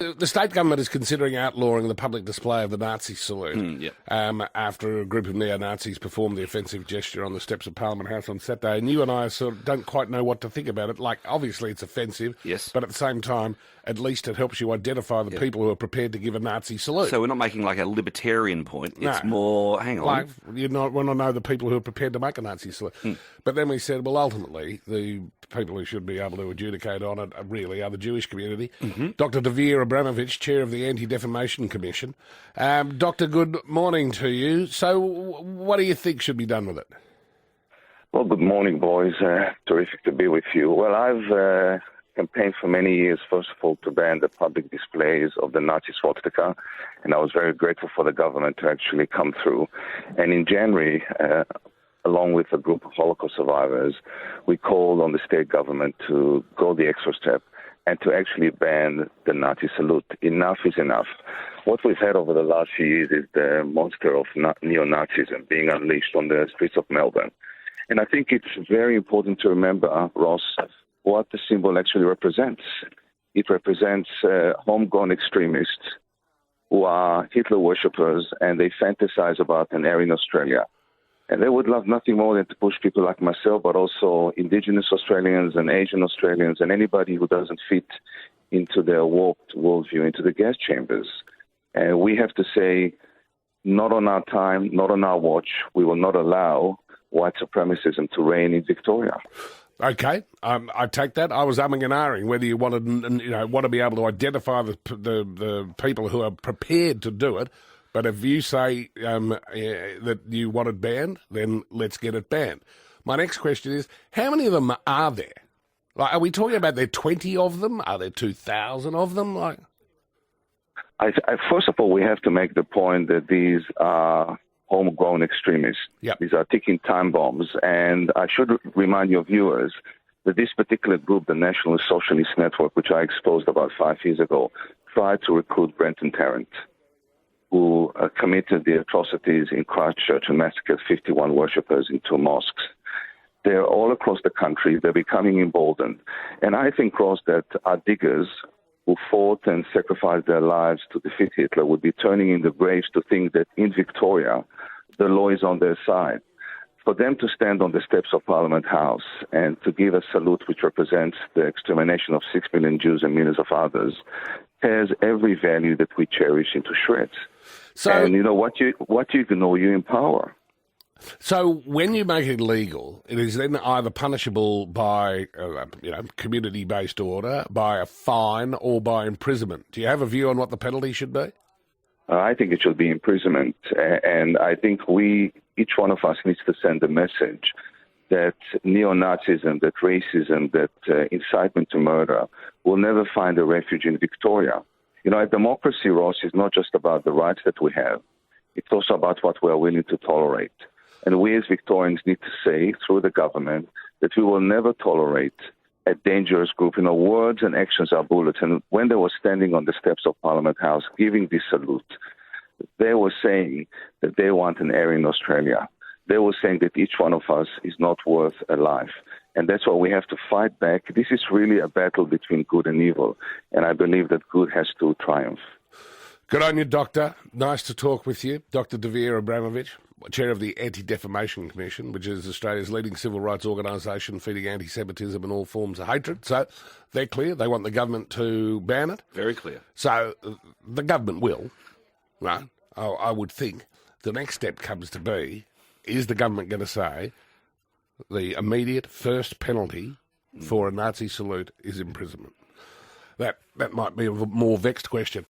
The state government is considering outlawing the public display of the Nazi salute Yep. after a group of neo-Nazis performed the offensive gesture on the steps of Parliament House on Saturday. And you and I sort of don't quite know what to think about it. Like, obviously it's offensive, Yes. but at the same time, at least it helps you identify the people who are prepared to give a Nazi salute. So we're not making like a libertarian point. It's No. more, hang on. Like, you want to know the people who are prepared to make a Nazi salute. But then we said, well, ultimately, the people who should be able to adjudicate on it really are the Jewish community. Dr. Dvir Abramovich, chair of the Anti-Defamation Commission. Doctor, good morning to you. So what do you think should be done with it? Well, good morning, boys. Terrific to be with you. Well, I've campaigned for many years, first of all, to ban the public displays of the Nazi swastika, and I was very grateful for the government to actually come through. And in January, along with a group of Holocaust survivors, we called on the state government to go the extra step and to actually ban the Nazi salute. Enough is enough. What we've had over the last few years is the monster of neo-Nazism being unleashed on the streets of Melbourne. And I think it's very important to remember, Ross, what the symbol actually represents. It represents homegrown extremists who are Hitler worshippers, and they fantasize about an Aryan Australia. And they would love nothing more than to push people like myself, but also Indigenous Australians and Asian Australians and anybody who doesn't fit into their warped worldview, into the gas chambers. And we have to say, not on our time, not on our watch. We will not allow white supremacism to reign in Victoria. Okay, I take that. I was umming and ahhing whether you want to be able to identify the people who are prepared to do it. But if you say that you want it banned, then let's get it banned. My next question is, how many of them are there? Like, are we talking about there 20 of them? Are there 2,000 of them? Like, First of all, we have to make the point that these are homegrown extremists. Yep. These are ticking time bombs. And I should remind your viewers that this particular group, the National Socialist Network, which I exposed about 5 years ago, tried to recruit Brenton Tarrant, who committed the atrocities in Christchurch and massacred 51 worshippers in 2 mosques. They're all across the country. They're becoming emboldened. And I think, Ross, that our diggers who fought and sacrificed their lives to defeat Hitler would be turning in the graves to think that in Victoria, the law is on their side. For them to stand on the steps of Parliament House and to give a salute which represents the extermination of 6 million Jews and millions of others tears every value that we cherish into shreds. so, And you know what you ignore, you empower. So when you make it legal, it is then either punishable by community-based order, by a fine, or by imprisonment. Do you have a view on what the penalty should be? I think it should be imprisonment. And I think each one of us needs to send a message that neo-Nazism, that racism, that incitement to murder will never find a refuge in Victoria. You know, a democracy, Ross, is not just about the rights that we have. It's also about what we are willing to tolerate. And we as Victorians need to say through the government that we will never tolerate a dangerous group. You know, words and actions are bullets. And when they were standing on the steps of Parliament House giving this salute, they were saying that they want an Aryan Australia. They were saying that each one of us is not worth a life. And that's why we have to fight back. This is really a battle between good and evil. And I believe that good has to triumph. Good on you, Doctor. Nice to talk with you. Dr. Dvir Abramovich, chair of the Anti-Defamation Commission, which is Australia's leading civil rights organisation feeding anti-Semitism and all forms of hatred. So they're clear. They want the government to ban it. Very clear. So the government will, right? I would think the next step comes to be, is the government going to say the immediate first penalty for a Nazi salute is imprisonment? That might be a more vexed question.